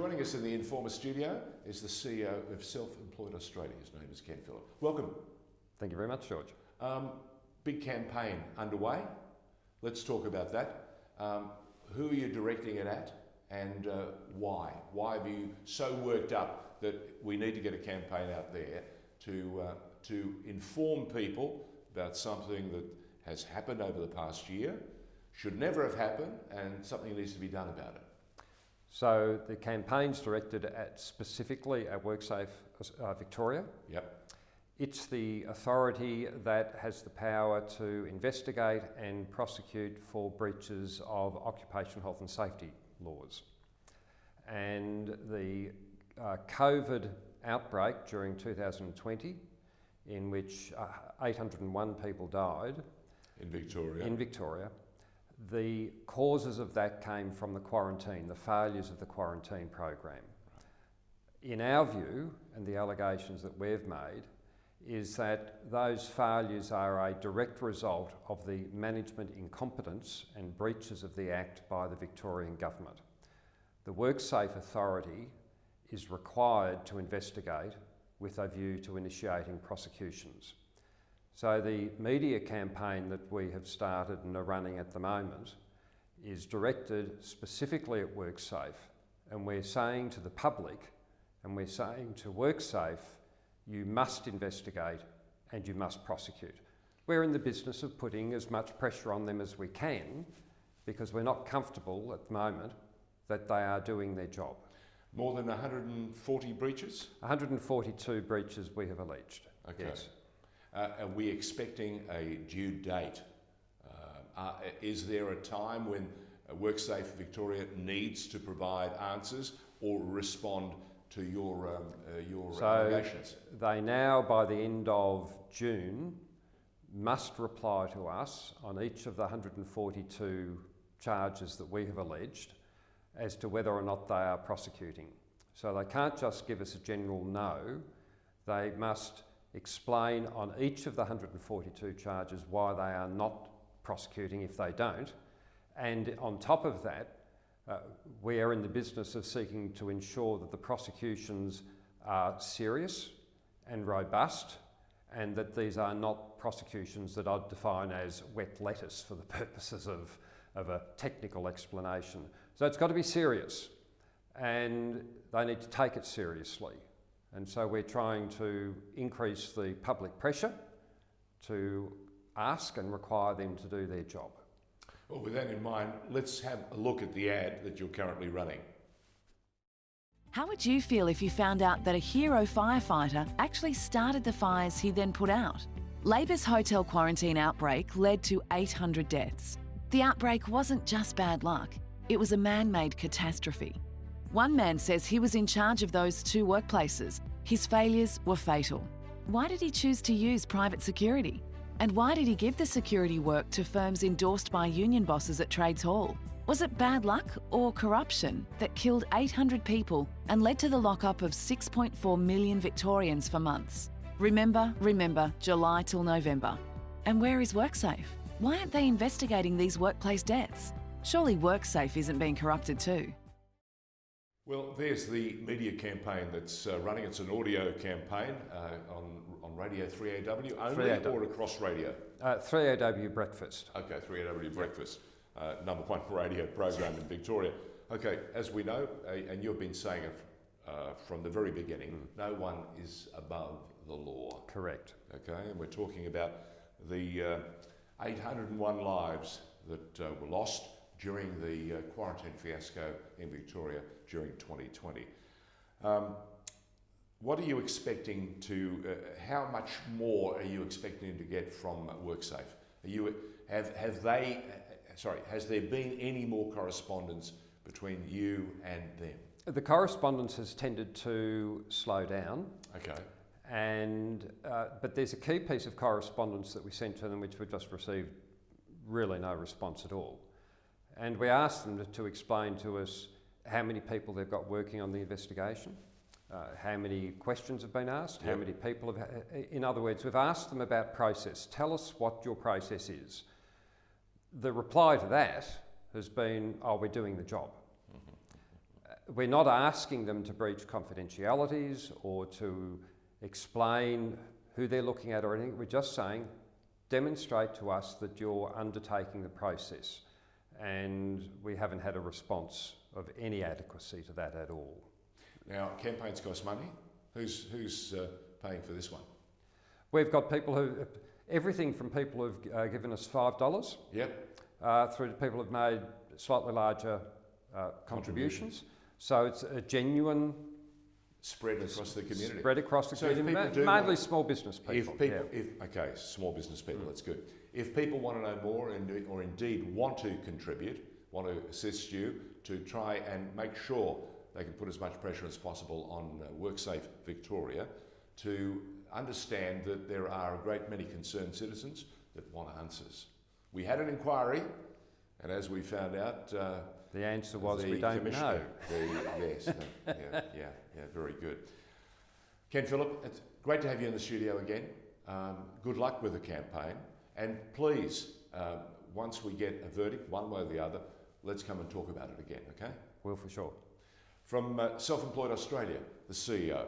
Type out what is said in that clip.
Joining us in the Informer studio is the CEO of Self-Employed Australia. His name is Ken Phillips. Welcome. Thank you very much, George. Big campaign underway. Let's talk about that. Who are you directing it at, and why? Why have you so worked up that we need to get a campaign out there to inform people about something that has happened over the past year, should never have happened, and something needs to be done about it? So the campaign's directed at specifically at WorkSafe Victoria. Yep. It's the authority that has the power to investigate and prosecute for breaches of occupational health and safety laws. And the COVID outbreak during 2020, in which 801 people died in Victoria. The causes of that came from the quarantine, the failures of the quarantine program. In our view, and the allegations that we've made, is that those failures are a direct result of the management incompetence and breaches of the Act by the Victorian Government. The WorkSafe Authority is required to investigate with a view to initiating prosecutions. So the media campaign that we have started and are running at the moment is directed specifically at WorkSafe, and we're saying to the public and we're saying to WorkSafe, you must investigate and you must prosecute. We're in the business of putting as much pressure on them as we can because we're not comfortable at the moment that they are doing their job. More than 140 breaches? 142 breaches we have alleged. Okay. Yes. Are we expecting a due date? Is there a time when WorkSafe Victoria needs to provide answers or respond to your allegations? They now, by the end of June, must reply to us on each of the 142 charges that we have alleged as to whether or not they are prosecuting. So they can't just give us a general no, they must explain on each of the 142 charges why they are not prosecuting if they don't. And on top of that, we are in the business of seeking to ensure that the prosecutions are serious and robust, and that these are not prosecutions that I'd define as wet lettuce for the purposes of a technical explanation. So it's got to be serious, and they need to take it seriously. And so we're trying to increase the public pressure to ask and require them to do their job. Well, with that in mind, let's have a look at the ad that you're currently running. How would you feel if you found out that a hero firefighter actually started the fires he then put out? Labor's hotel quarantine outbreak led to 800 deaths. The outbreak wasn't just bad luck, it was a man-made catastrophe. One man says he was in charge of those two workplaces. His failures were fatal. Why did he choose to use private security? And why did he give the security work to firms endorsed by union bosses at Trades Hall? Was it bad luck or corruption that killed 800 people and led to the lockup of 6.4 million Victorians for months? Remember, July till November. And where is WorkSafe? Why aren't they investigating these workplace deaths? Surely WorkSafe isn't being corrupted too. Well, there's the media campaign that's running. It's an audio campaign on Radio 3AW only, 3AW. Or across radio? 3AW Breakfast. Okay, 3AW Breakfast, #1 radio program in Victoria. Okay, as we know, and you've been saying it from the very beginning, no one is above the law. Correct. Okay, and we're talking about the 801 lives that were lost during the quarantine fiasco in Victoria during 2020. What are you expecting to, how much more are you expecting to get from WorkSafe? Has there been any more correspondence between you and them? The correspondence has tended to slow down. Okay. But there's a key piece of correspondence that we sent to them which we just received really no response at all. And we asked them to explain to us how many people they've got working on the investigation, how many questions have been asked, how many people have... In other words, we've asked them about process. Tell us what your process is. The reply to that has been, oh, we're doing the job. we're not asking them to breach confidentialities or to explain who they're looking at or anything. We're just saying, demonstrate to us that you're undertaking the process. And we haven't had a response of any adequacy to that at all. Now, campaigns cost money. Who's paying for this one? We've got people who, everything from people who've given us $5, Yep. Through to people who've made slightly larger contributions. So it's a genuine Spread across the community. spread across the So if community, people do mainly want- small business people. If people, yeah. okay, small business people, that's good. If people want to know more or indeed want to contribute, want to assist you to try and make sure they can put as much pressure as possible on WorkSafe Victoria to understand that there are a great many concerned citizens that want answers. We had an inquiry, and as we found out, The answer was the we don't know. commissioner, yeah, very good. Ken Phillip, it's great to have you in the studio again. Good luck with the campaign, and please, once we get a verdict, one way or the other, let's come and talk about it again, okay? Will for sure. From Self-Employed Australia, the CEO,